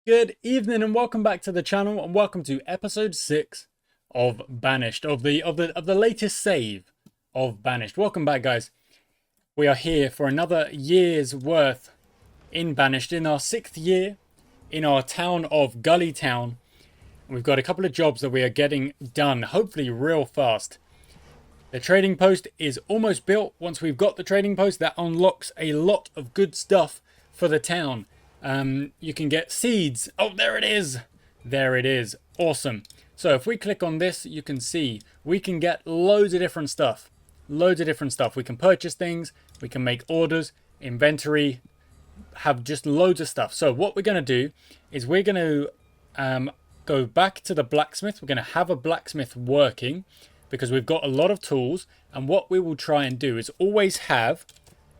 Good evening and welcome back to the channel, and welcome to episode 6 of Banished, of the latest save of Banished. Welcome back, guys. We are here for another year's worth in Banished, in our 6th year in our town of Gully Town. We've got a couple of jobs that we are getting done, hopefully real fast. The trading post is almost built. Once we've got the trading post, that unlocks a lot of good stuff for the town. You can get seeds. Oh, there it is. There it is. Awesome. So if we click on this, you can see we can get loads of different stuff. Loads of different stuff. We can purchase things. We can make orders, inventory, have just loads of stuff. So what we're going to do is we're going to go back to the blacksmith. We're going to have a blacksmith working because we've got a lot of tools. And what we will try and do is always have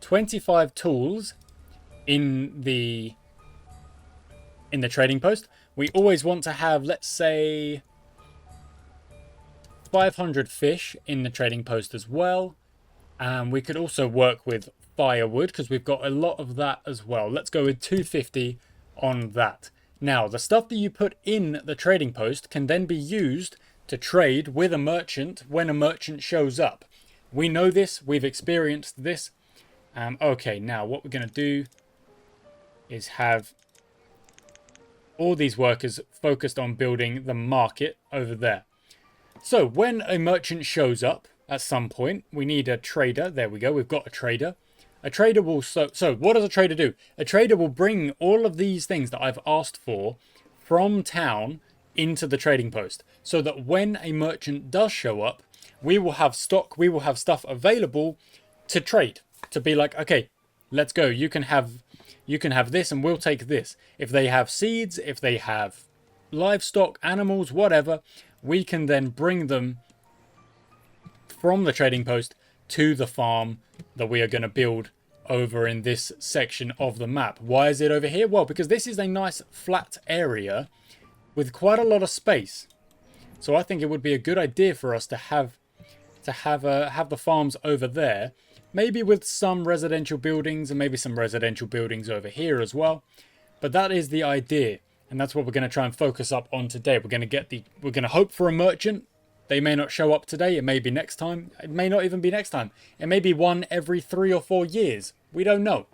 25 tools in the trading post. We always want to have, let's say, 500 fish in the trading post as well. And we could also work with firewood because we've got a lot of that as well. Let's go with 250 on that. Now, the stuff that you put in the trading post can then be used to trade with a merchant when a merchant shows up. We know this. We've experienced this. Okay, now what we're going to do is have all these workers focused on building the market over there. So when a merchant shows up at some point, we need a trader. There we go. We've got a trader. A trader will... So what does a trader do? A trader will bring all of these things that I've asked for from town into the trading post, so that when a merchant does show up, we will have stock, we will have stuff available to trade. To be like, okay, let's go. You can have this and we'll take this. If they have seeds, if they have livestock, animals, whatever, we can then bring them from the trading post to the farm that we are going to build over in this section of the map. Why is it over here? Well, because this is a nice flat area with quite a lot of space. So I think it would be a good idea for us to have the farms over there. Maybe with some residential buildings and maybe some residential buildings over here as well. But that is the idea. And that's what we're going to try and focus up on today. We're going to hope for a merchant. They may not show up today. It may be next time. It may not even be next time. It may be one every 3 or 4 years. We don't know.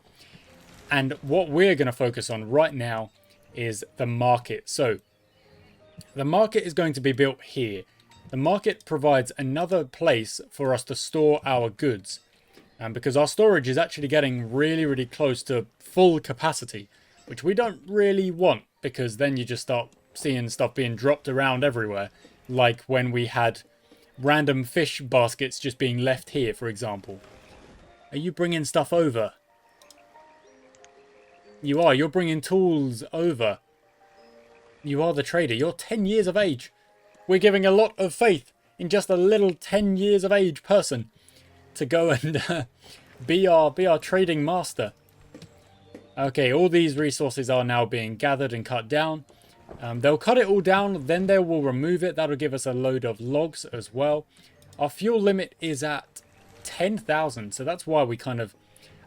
And what we're going to focus on right now is the market. So the market is going to be built here. The market provides another place for us to store our goods. Because our storage is actually getting really, really close to full capacity, which we don't really want, because then you just start seeing stuff being dropped around everywhere, like when we had random fish baskets just being left here, for example. Are you bringing stuff over? You are. You're bringing tools over. You are the trader. You're 10 years of age. We're giving a lot of faith in just a little 10 years of age person to go and be our trading master. Okay, all these resources are now being gathered and cut down. They'll cut it all down, then they will remove it. That'll give us a load of logs as well. Our fuel limit is at 10,000, so that's why we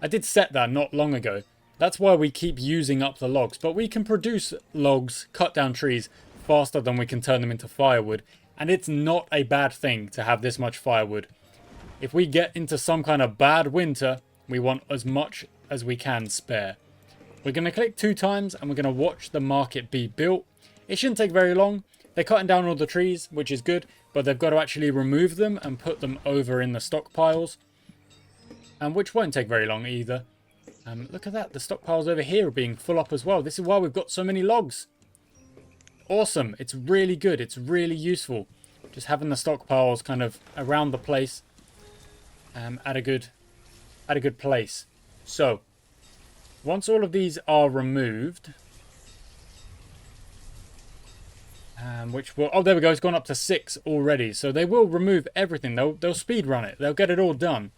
I did set that not long ago. That's why we keep using up the logs. But we can produce logs, cut down trees, faster than we can turn them into firewood. And it's not a bad thing to have this much firewood. If we get into some kind of bad winter, we want as much as we can spare. We're going to click 2 times and we're going to watch the market be built. It shouldn't take very long. They're cutting down all the trees, which is good, but they've got to actually remove them and put them over in the stockpiles, which won't take very long either. Look at that. The stockpiles over here are being full up as well. This is why we've got so many logs. Awesome. It's really good. It's really useful. Just having the stockpiles kind of around the place. At a good place. So once all of these are removed, which will, oh, there we go, it's gone up to 6 already. So they will remove everything. They'll speed run it. They'll get it all done.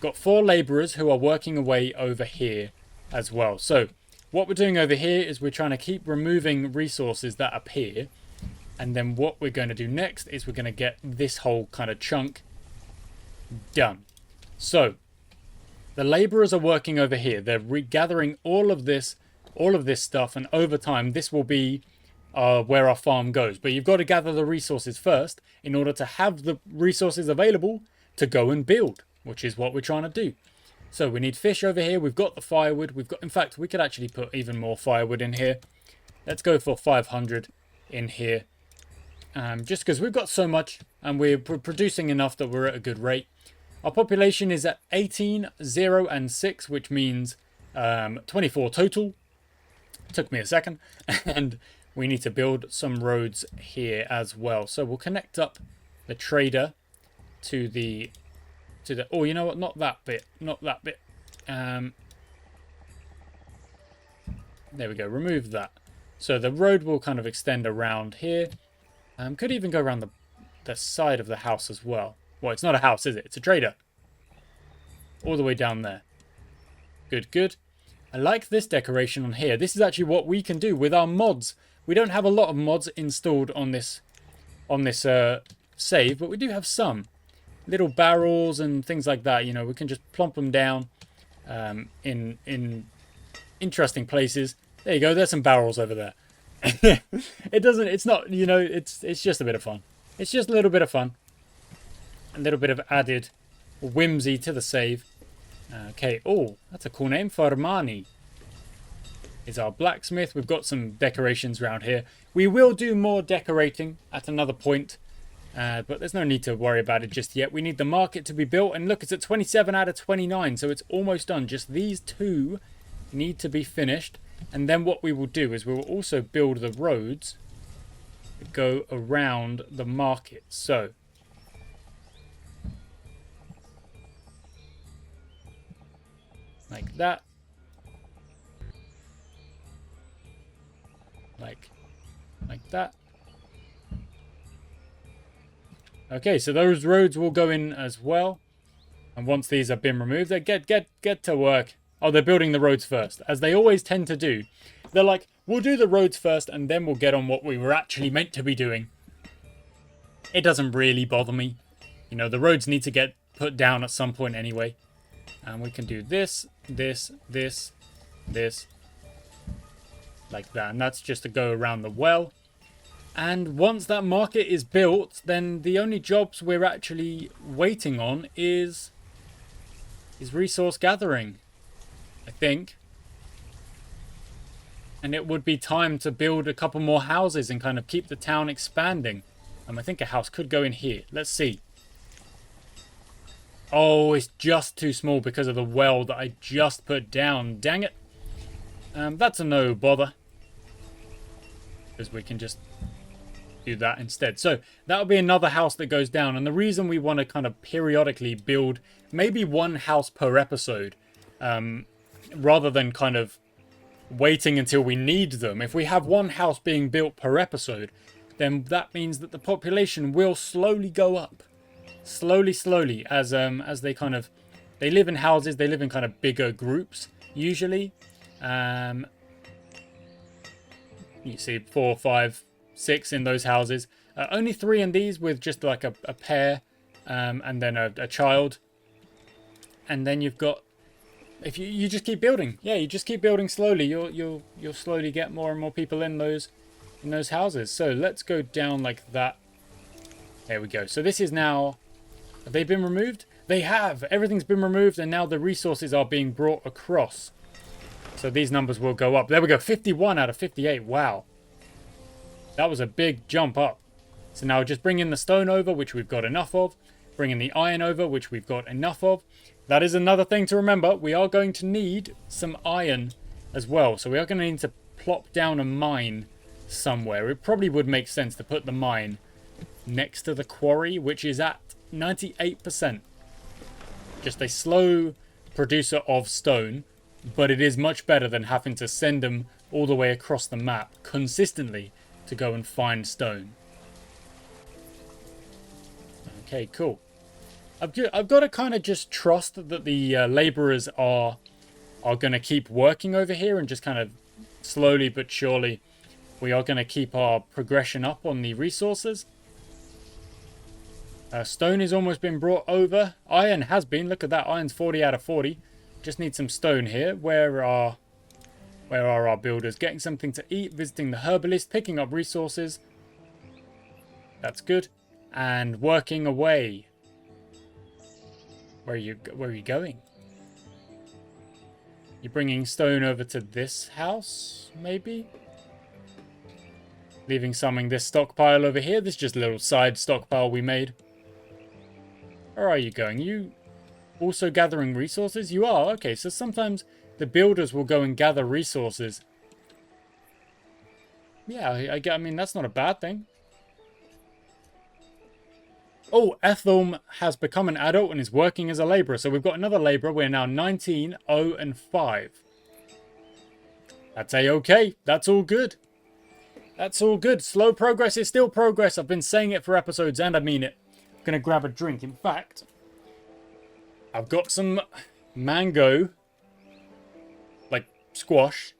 Got 4 laborers who are working away over here as well. So what we're doing over here is we're trying to keep removing resources that appear, and then what we're going to do next is we're going to get this whole kind of chunk done. So the laborers are working over here. They're regathering all of this all of this stuff, and over time this will be where our farm goes. But you've got to gather the resources first in order to have the resources available to go and build, which is what we're trying to do. So we need fish over here. We've got the firewood. We've got, in fact, we could actually put even more firewood in here. Let's go for 500 in here. Just because we've got so much and we're producing enough that we're at a good rate. Our population is at 18, 0 and 6, which means 24 total. Took me a second. And we need to build some roads here as well. So we'll connect up the trader to the... oh, you know what? Not that bit. Not that bit. There we go. Remove that. So the road will kind of extend around here. Could even go around the side of the house as well. Well, it's not a house, is it? It's a trader. All the way down there. Good, good. I like this decoration on here. This is actually what we can do with our mods. We don't have a lot of mods installed on this save, but we do have some. Little barrels and things like that. You know, we can just plump them down in interesting places. There you go. There's some barrels over there. It's not, you know, it's just a bit of fun. It's just a little bit of fun. A little bit of added whimsy to the save. Okay. Oh, that's a cool name. Farmani is our blacksmith. We've got some decorations around here. We will do more decorating at another point. But there's no need to worry about it just yet. We need the market to be built. And look, it's at 27 out of 29. So it's almost done. Just these two need to be finished. And then what we will do is we will also build the roads that go around the market. So like that. Like that. Okay, so those roads will go in as well. And once these have been removed, they get to work. Oh, they're building the roads first, as they always tend to do. They're like, we'll do the roads first, and then we'll get on what we were actually meant to be doing. It doesn't really bother me. You know, the roads need to get put down at some point anyway. And we can do this, this, this, this. Like that. And that's just to go around the well. And once that market is built, then the only jobs we're actually waiting on is resource gathering, I think. And it would be time to build a couple more houses and kind of keep the town expanding. I think a house could go in here. Let's see. Oh, it's just too small because of the well that I just put down. Dang it. That's a no bother. Because we can just do that instead. So that'll be another house that goes down. And the reason we want to kind of periodically build maybe one house per episode, rather than kind of waiting until we need them. If we have one house being built per episode, then that means that the population will slowly go up. Slowly, as they kind of, they live in houses, they live in kind of bigger groups, usually. You see 4, 5, 6 in those houses. Only 3 in these with just like a pair, and then a child. And then you've got, if you just keep building, yeah, you just keep building slowly. You'll slowly get more and more people in those houses. So let's go down like that. There we go. So this is now, have they been removed? They have. Everything's been removed, and now the resources are being brought across. So these numbers will go up. There we go. 51 out of 58. Wow. That was a big jump up. So now just bring in the stone over, which we've got enough of. Bring in the iron over, which we've got enough of. That is another thing to remember. We are going to need some iron as well. So we are going to need to plop down a mine somewhere. It probably would make sense to put the mine next to the quarry, which is at 98%. Just a slow producer of stone. But it is much better than having to send them all the way across the map consistently to go and find stone. Okay, cool. I've got to kind of just trust that the laborers are going to keep working over here, and just kind of slowly but surely we are going to keep our progression up on the resources. Stone has almost been brought over. Iron has been. Look at that. Iron's 40 out of 40. Just need some stone here. Where are Where are our builders? Getting something to eat, visiting the herbalist, picking up resources. That's good. And working away. Where are you going? You're bringing stone over to this house, maybe? Leaving some in this stockpile over here. This is just a little side stockpile we made. Where are you going? You also gathering resources? You are? Okay, so sometimes the builders will go and gather resources. Yeah, I mean, that's not a bad thing. Oh, Ethel has become an adult and is working as a labourer. So we've got another labourer. We're now 19, 0, and 5. That's a-okay. That's all good. That's all good. Slow progress is still progress. I've been saying it for episodes and I mean it. I'm going to grab a drink. In fact, I've got some mango, like squash,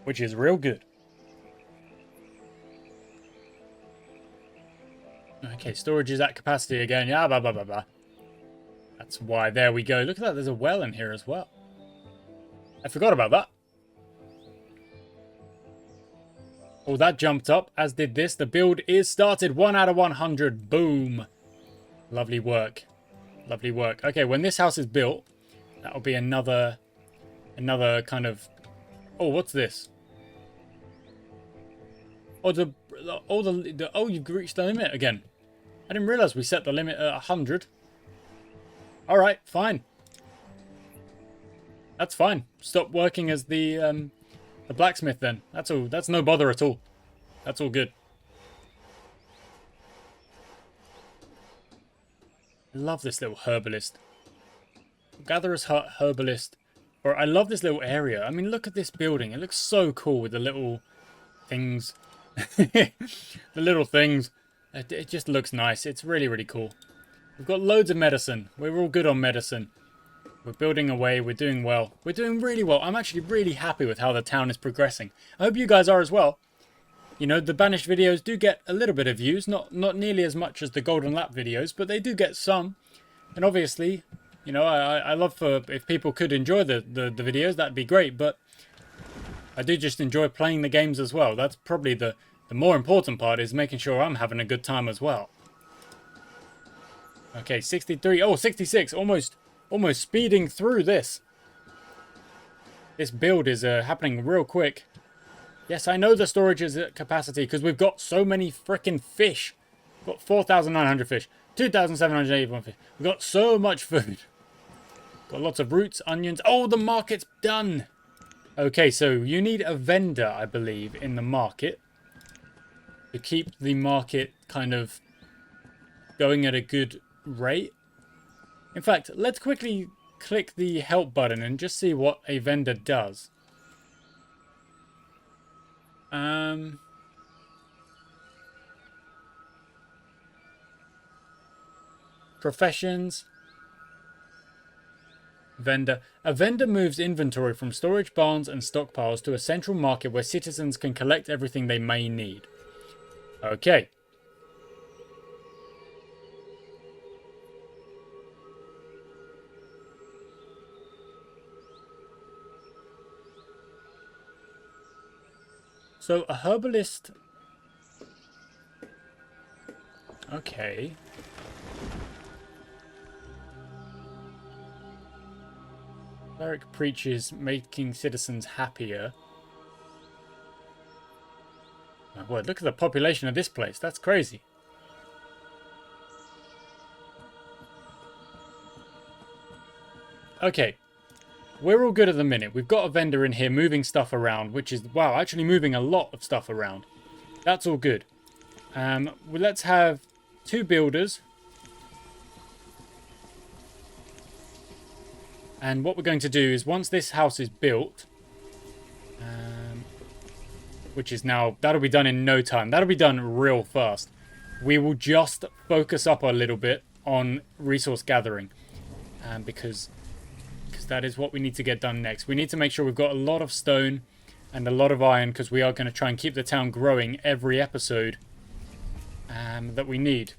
which is real good. Okay, storage is at capacity again. Yeah, blah, blah, blah, blah. That's why. There we go. Look at that. There's a well in here as well. I forgot about that. Oh, that jumped up, as did this. The build is started. 1 out of 100. Boom. Lovely work. Lovely work. Okay, when this house is built, that'll be another kind of... Oh, what's this? Oh, you've reached the limit again. I didn't realize we set the limit at 100. All right, fine. That's fine. Stop working as the blacksmith then. That's all. That's no bother at all. That's all good. I love this little herbalist. Gatherer's hut, herbalist. Or I love this little area. I mean, look at this building. It looks so cool with the little things. The little things. It just looks nice. It's really, really cool. We've got loads of medicine. We're all good on medicine. We're building away. We're doing well. We're doing really well. I'm actually really happy with how the town is progressing. I hope you guys are as well. You know, the Banished videos do get a little bit of views. Not nearly as much as the Golden Lap videos, but they do get some. And obviously, you know, I love for if people could enjoy the videos, that'd be great. But I do just enjoy playing the games as well. That's probably the more important part, is making sure I'm having a good time as well. Okay, 63. Oh, 66. Almost speeding through this. This build is happening real quick. Yes, I know the storage is at capacity because we've got so many freaking fish. We've got 4,900 fish. 2,781 fish. We've got so much food. Got lots of roots, onions. Oh, the market's done. Okay, so you need a vendor, I believe, in the market to keep the market kind of going at a good rate. In fact, let's quickly click the help button and just see what a vendor does. Professions. Vendor. A vendor moves inventory from storage barns and stockpiles to a central market where citizens can collect everything they may need. Okay. So, a herbalist... Okay. Cleric preaches making citizens happier. My word, look at the population of this place. That's crazy. Okay. We're all good at the minute. We've got a vendor in here moving stuff around, which is, wow, actually moving a lot of stuff around. That's all good. Well, let's have 2 builders. And what we're going to do is, once this house is built, which is now, that'll be done in no time. That'll be done real fast. We will just focus up a little bit on resource gathering. Because that is what we need to get done next. We need to make sure we've got a lot of stone and a lot of iron, because we are going to try and keep the town growing every episode that we need.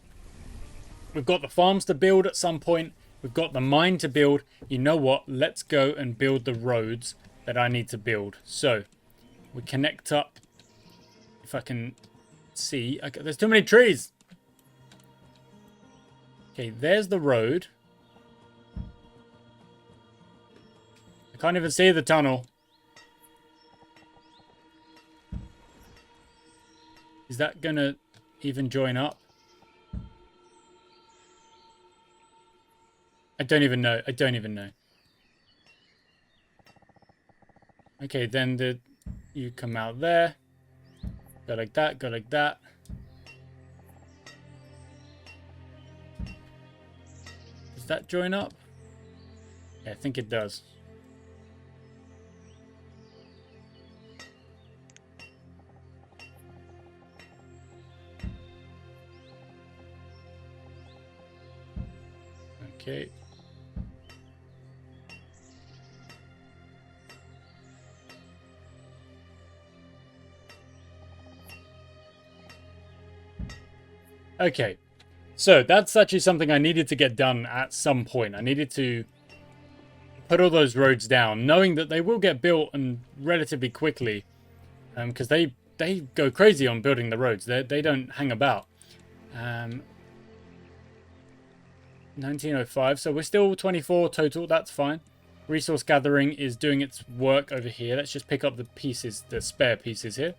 We've got the farms to build at some point, We've got the mine to build. You know what? Let's go and build the roads that I need to build. So we connect up. If I can see. Okay, there's too many trees. Okay, there's the road. I can't even see the tunnel. Is that gonna even join up? I don't even know. I don't even know. Okay, then you come out there. Go like that, go like that. Does that join up? Yeah, I think it does. Okay. Okay, so that's actually something I needed to get done at some point. I needed to put all those roads down, knowing that they will get built and relatively quickly, because they go crazy on building the roads. They don't hang about. 1905, so we're still 24 total. That's fine. Resource gathering is doing its work over here. Let's just pick up the pieces, the spare pieces here.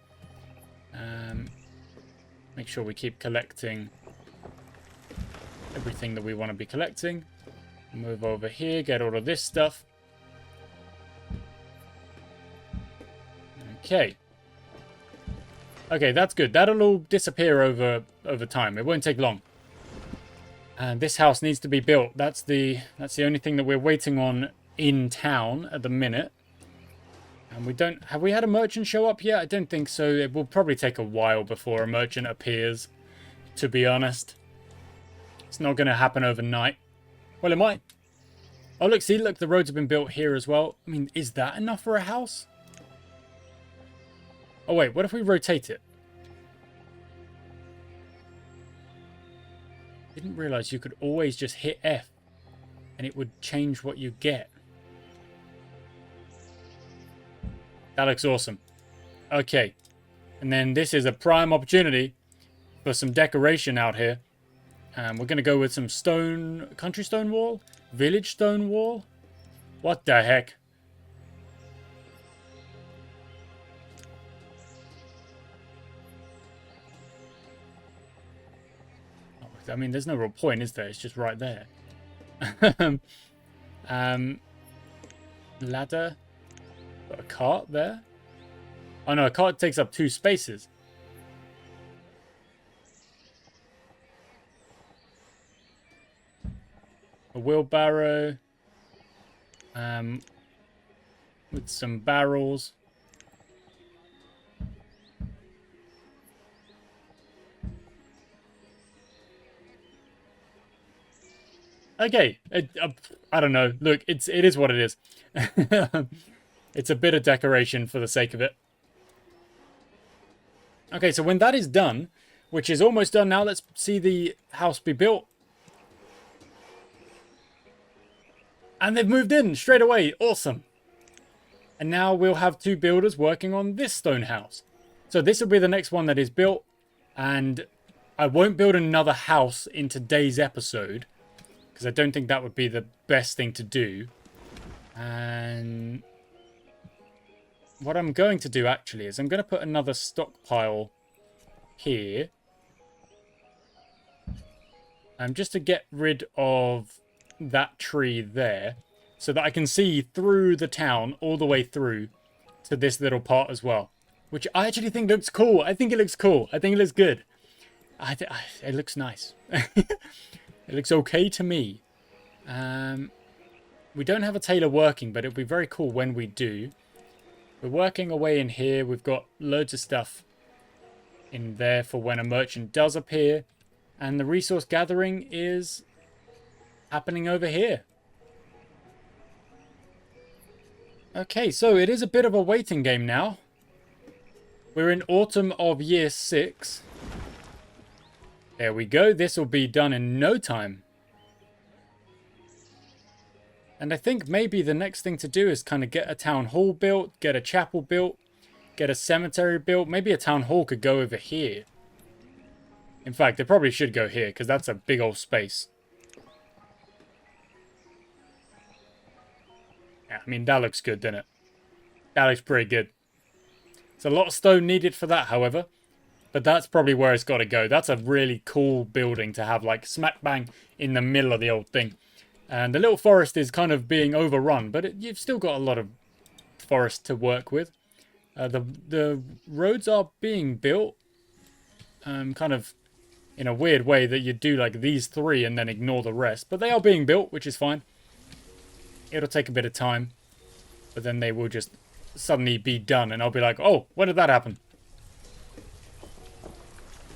Make sure we keep collecting everything that we want to be collecting. Move over here, get all of this stuff. Okay. Okay, that's good. That'll all disappear over time. It won't take long. And this house needs to be built. That's the only thing that we're waiting on in town at the minute. And we don't... Have we had a merchant show up yet? I don't think so. It will probably take a while before a merchant appears, to be honest. It's not going to happen overnight. Well, it might. Oh, look, see, look, the roads have been built here as well. I mean, is that enough for a house? Oh, wait, what if we rotate it? Didn't realize you could always just hit F and it would change what you get. That looks awesome. Okay. And then this is a prime opportunity for some decoration out here. We're going to go with some stone, country stone wall, village stone wall. What the heck? I mean, there's no real point, is there? It's just right there. Ladder. Got a cart there. Oh no, a cart takes up 2 spaces. A wheelbarrow. With some barrels. Okay, I don't know. Look, it is what it is. It's a bit of decoration for the sake of it. Okay, so when that is done, which is almost done now, let's see the house be built. And they've moved in straight away. Awesome. And now we'll have 2 builders working on this stone house. So this will be the next one that is built. And I won't build another house in today's episode, because I don't think that would be the best thing to do. And what I'm going to do actually is I'm going to put another stockpile here. Just to get rid of that tree there, so that I can see through the town all the way through to this little part as well. Which I actually think looks cool. I think it looks cool. I think it looks good. It looks nice. It looks okay to me. We don't have a tailor working, but it'll be very cool when we do. We're working away in here. We've got loads of stuff in there for when a merchant does appear. And the resource gathering is happening over here. Okay, so it is a bit of a waiting game now. We're in autumn of year 6. There we go. This will be done in no time. And I think maybe the next thing to do is kind of get a town hall built, get a chapel built, get a cemetery built. Maybe a town hall could go over here. In fact, it probably should go here because that's a big old space. Yeah, I mean, that looks good, doesn't it? That looks pretty good. It's a lot of stone needed for that, however. But that's probably where it's got to go. That's a really cool building to have, like, smack bang in the middle of the old thing. And the little forest is kind of being overrun, but you've still got a lot of forest to work with. The roads are being built, kind of in a weird way that you do like these three and then ignore the rest. But they are being built, which is fine. It'll take a bit of time, but then they will just suddenly be done, and I'll be like, oh, when did that happen?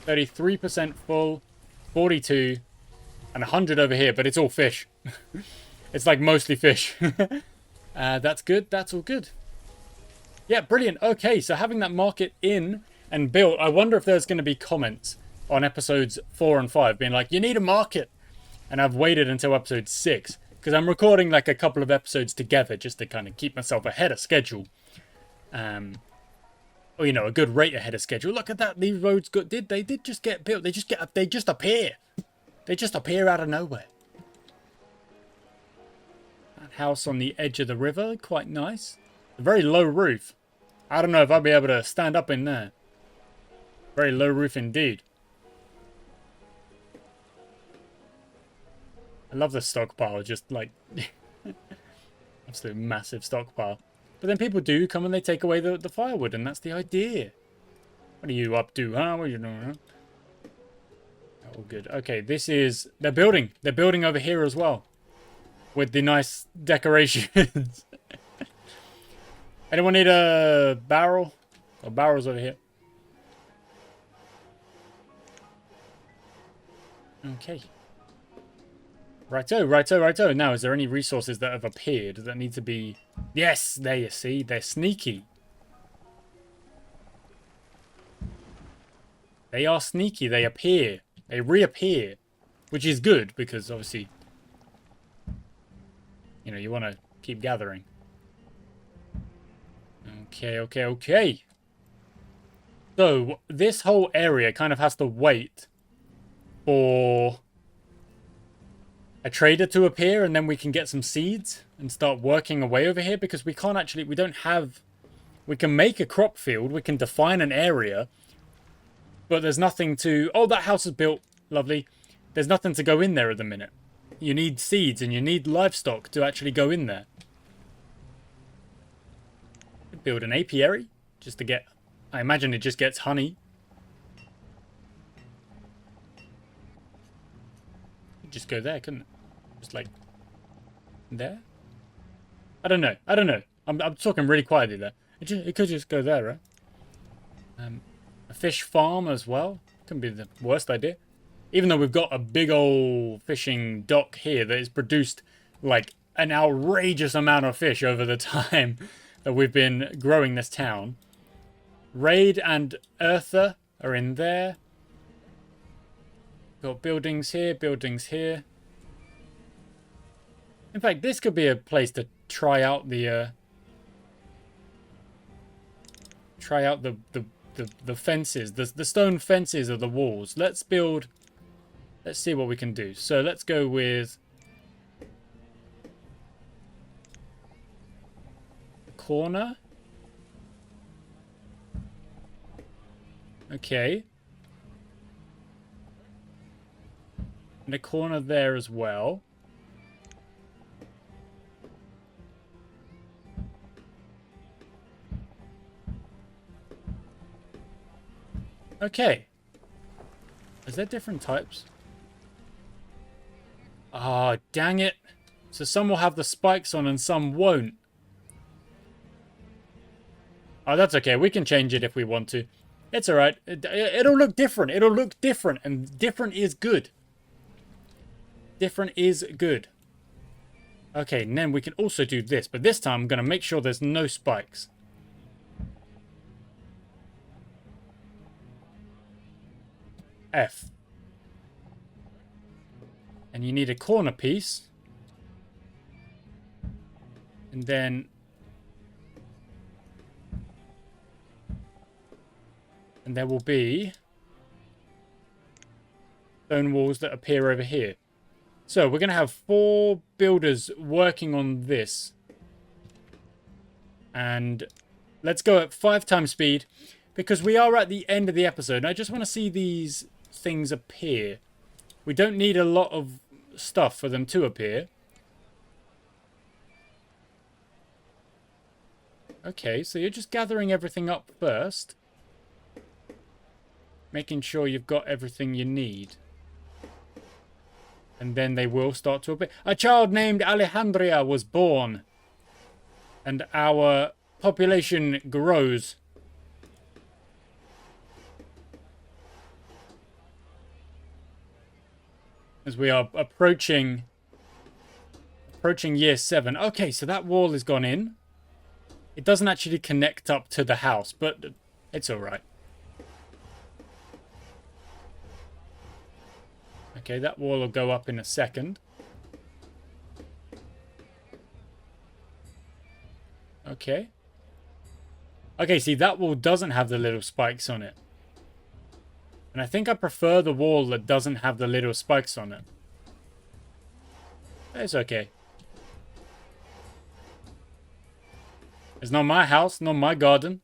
33% full, 42, and 100 over here, but it's all fish. It's like mostly fish. That's good. That's all good. Yeah, brilliant. Okay, so having that market in and built, I wonder if there's going to be comments on episodes 4 and 5 being like, you need a market. And I've waited until episode 6 because I'm recording like a couple of episodes together just to kind of keep myself ahead of schedule. Or, you know, a good rate ahead of schedule. Look at that. These roads they did just get built. They just appear. They just appear out of nowhere. That house on the edge of the river, quite nice. A very low roof. I don't know if I'll be able to stand up in there. Very low roof indeed. I love the stockpile, just like absolute massive stockpile. But then people do come and they take away the firewood, and that's the idea. What are you up to, huh? What are you doing, huh? All good. Okay, this is... They're building. They're building over here as well. With the nice decorations. Anyone need a barrel? Or barrels over here. Okay. Righto, righto, righto. Now, is there any resources that have appeared that need to be... Yes, there you see. They're sneaky. They are sneaky. They appear. They reappear. Which is good, because obviously... You know, you want to keep gathering. Okay, okay, okay. So, this whole area kind of has to wait for a trader to appear, and then we can get some seeds and start working away over here, because we can't actually, we don't have, we can make a crop field, we can define an area, but there's nothing to, oh, that house is built, lovely. There's nothing to go in there at the minute. You need seeds and you need livestock to actually go in there. Build an apiary just to get, I imagine it just gets honey. Just go there, couldn't it? Just like there? I don't know. I don't know. I'm talking really quietly there. It could just go there, right? A fish farm as well. Couldn't be the worst idea. Even though we've got a big old fishing dock here that has produced like an outrageous amount of fish over the time that we've been growing this town. Raid and Eartha are in there. Got buildings here, buildings here. In fact, this could be a place to try out the the fences, the stone fences of the walls. Let's build. Let's see what we can do. So let's go with corner. Okay. And a corner there as well. Okay. Is there different types? Ah, oh, dang it. So some will have the spikes on and some won't. Oh, that's okay. We can change it if we want to. It's alright. It'll look different. It'll look different. And different is good. Different is good. Okay, and then we can also do this. But this time I'm going to make sure there's no spikes. F. And you need a corner piece. And then... And there will be stone walls that appear over here. So we're going to have 4 builders working on this. And let's go at 5 times speed, because we are at the end of the episode. And I just want to see these things appear. We don't need a lot of stuff for them to appear. Okay, so you're just gathering everything up first. Making sure you've got everything you need. And then they will start to appear. A child named Alejandria was born. And our population grows. As we are approaching year 7. Okay, so that wall has gone in. It doesn't actually connect up to the house, but it's alright. Okay, that wall will go up in a second. Okay. Okay, see, that wall doesn't have the little spikes on it. And I think I prefer the wall that doesn't have the little spikes on it. It's okay. It's not my house, not my garden.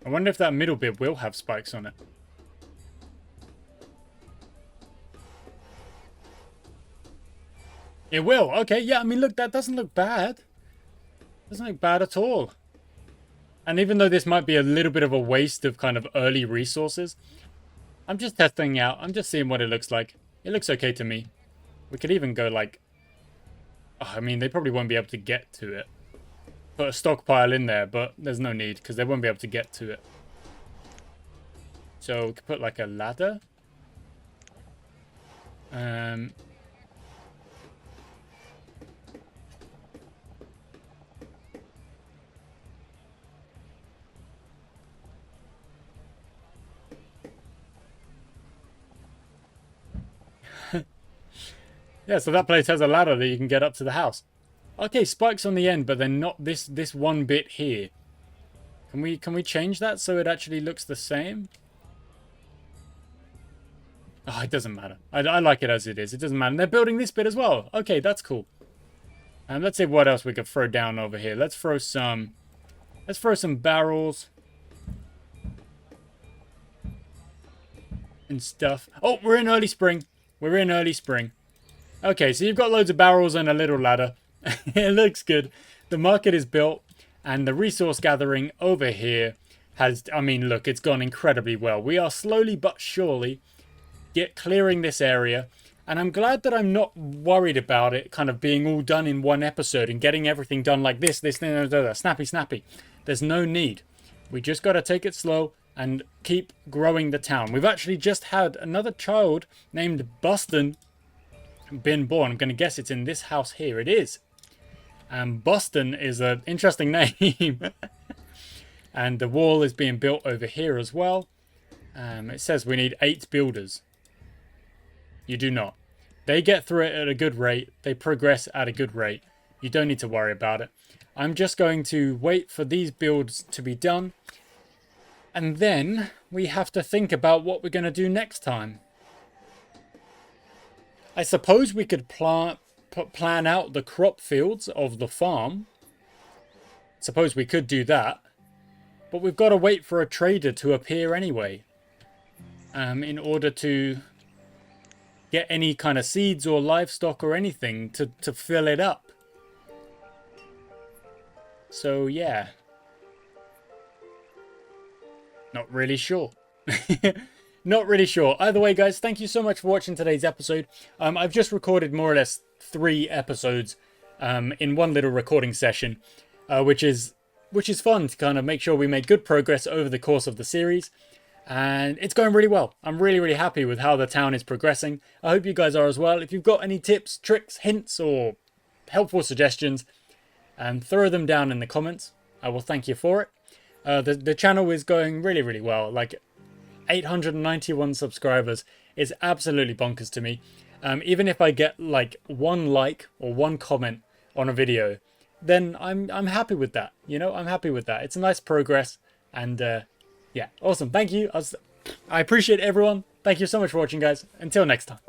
I wonder if that middle bit will have spikes on it. It will. Okay, yeah, I mean, look, that doesn't look bad. Doesn't look bad at all. And even though this might be a little bit of a waste of kind of early resources, I'm just testing out. I'm just seeing what it looks like. It looks okay to me. We could even go like... Oh, I mean, they probably won't be able to get to it. Put a stockpile in there, but there's no need because they won't be able to get to it. So we could put like a ladder. Yeah, so that place has a ladder that you can get up to the house. Okay, spikes on the end, but then not this one bit here. Can we change that so it actually looks the same? Oh, it doesn't matter. I like it as it is. It doesn't matter. And they're building this bit as well. Okay, that's cool. And let's see what else we could throw down over here. Let's throw some barrels and stuff. Oh, we're in early spring. We're in early spring. Okay, so you've got loads of barrels and a little ladder. It looks good. The market is built, and the resource gathering over here has, I mean, look, it's gone incredibly well. We are slowly but surely clearing this area, and I'm glad that I'm not worried about it kind of being all done in one episode and getting everything done like this, snappy. There's no need. We just got to take it slow and keep growing the town. We've actually just had another child named Boston been born. I'm going to guess it's in this house here. It is. And Boston is an interesting name. And the wall is being built over here as well. It says we need 8 builders. You do not. They get through it at a good rate. They progress at a good rate. You don't need to worry about it. I'm just going to wait for these builds to be done. And then we have to think about what we're going to do next time. I suppose we could plan out the crop fields of the farm. Suppose we could do that. But we've got to wait for a trader to appear anyway. In order to get any kind of seeds or livestock or anything to fill it up. So, yeah. Not really sure. Not really sure. Either way, guys, thank you so much for watching today's episode. I've just recorded more or less 3 episodes in one little recording session, which is fun to kind of make sure we make good progress over the course of the series. And it's going really well. I'm really, really happy with how the town is progressing. I hope you guys are as well. If you've got any tips, tricks, hints, or helpful suggestions, throw them down in the comments. I will thank you for it. The channel is going really, really well. Like 891 subscribers is absolutely bonkers to me. Even if I get like one like or one comment on a video, then I'm happy with that. You know, I'm happy with that. It's a nice progress, and yeah, awesome. Thank you. I appreciate everyone. Thank you so much for watching, guys. Until next time.